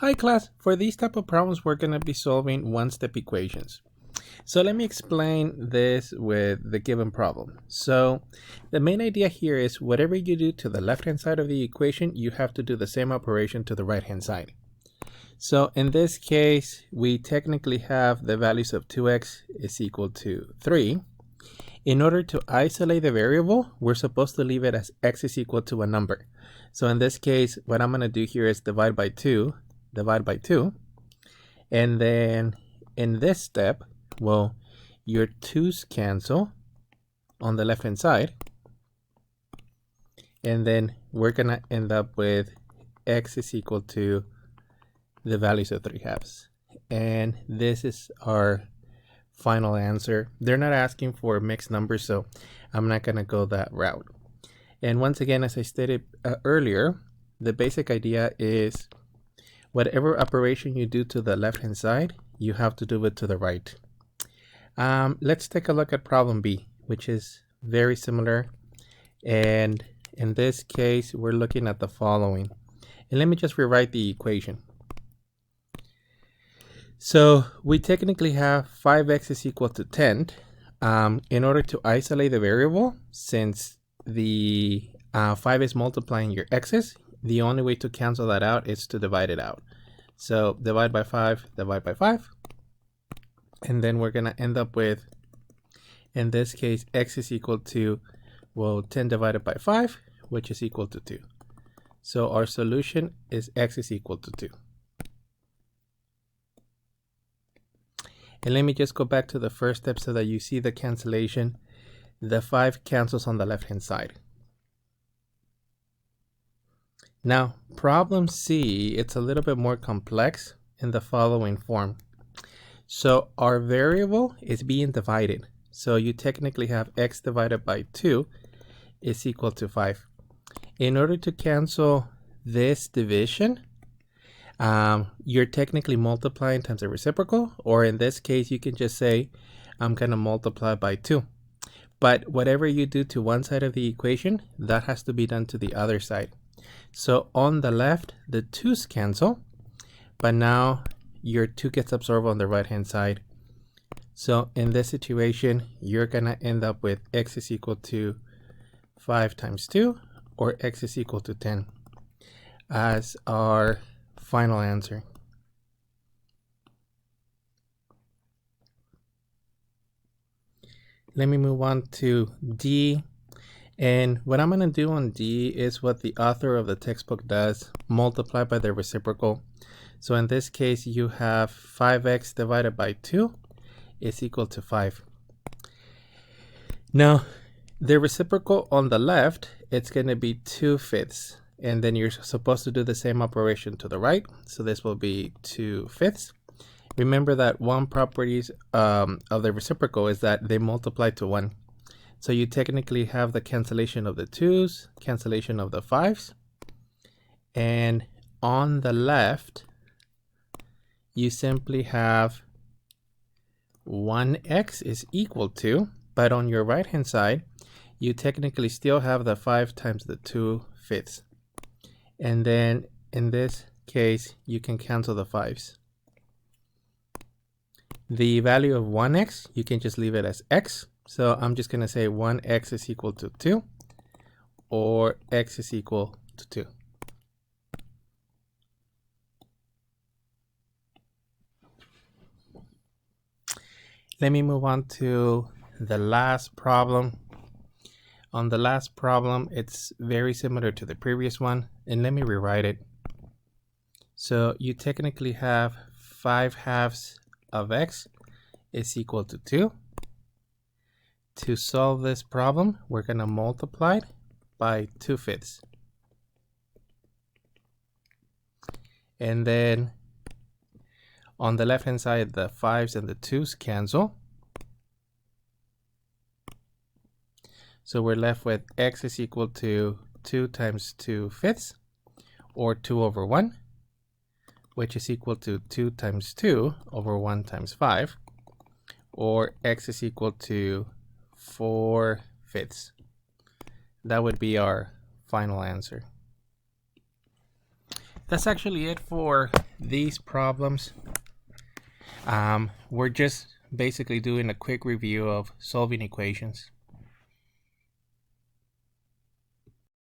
Hi class, for these type of problems we're going to be solving one-step equations. So let me explain this with the given problem. So the main idea here is whatever you do to the left-hand side of the equation, you have to do the same operation to the right-hand side. So in this case, we technically have the values of 2x is equal to 3. In order to isolate the variable, we're supposed to leave it as x is equal to a number. So in this case, what I'm going to do here is divide by 2. And then in this step, well, your 2's cancel on the left hand side, and then we're gonna end up with x is equal to the values of 3/2, and this is our final answer. They're not asking for mixed numbers, so I'm not gonna go that route. And once again, as I stated earlier, the basic idea is whatever operation you do to the left hand side, you have to do it to the right. Let's take a look at problem B, which is very similar. And in this case, we're looking at the following. And let me just rewrite the equation. So we technically have 5x is equal to 10. In order to isolate the variable, since the 5 is multiplying your x's, the only way to cancel that out is to divide it out. So divide by 5, and then we're going to end up with, in this case, x is equal to, well, 10 divided by 5, which is equal to 2. So our solution is x is equal to 2. And let me just go back to the first step so that you see the cancellation. The 5 cancels on the left-hand side. Now, problem C, it's a little bit more complex in the following form. So our variable is being divided. So you technically have x divided by 2 is equal to 5. In order to cancel this division, you're technically multiplying times the reciprocal, or in this case, you can just say, I'm going to multiply by 2. But whatever you do to one side of the equation, that has to be done to the other side. So on the left, the 2's cancel, but now your 2 gets absorbed on the right hand side. So in this situation, you're going to end up with x is equal to 5 times 2, or x is equal to 10 as our final answer. Let me move on to D. And what I'm going to do on D is what the author of the textbook does, multiply by the reciprocal. So in this case, you have 5x divided by 2 is equal to 5. Now, the reciprocal on the left, it's going to be 2/5. And then you're supposed to do the same operation to the right. So this will be 2/5. Remember that one properties of the reciprocal is that they multiply to 1. So you technically have the cancellation of the 2's, cancellation of the 5's. And on the left, you simply have 1x is equal to, but on your right hand side, you technically still have the 5 times the 2/5. And then in this case, you can cancel the 5's. The value of 1x, you can just leave it as x. So I'm just going to say 1x is equal to 2, or x is equal to 2. Let me move on to the last problem. On the last problem, it's very similar to the previous one, and let me rewrite it. So you technically have 5/2 of x is equal to 2. To solve this problem, we're going to multiply it by 2/5. And then on the left hand side, the 5's and the 2's cancel. So we're left with x is equal to 2 times 2/5, or 2 over 1, which is equal to 2 times 2 over 1 times 5, or x is equal to 4/5. That would be our final answer. that's actually it for these problems. We're just basically doing a quick review of solving equations.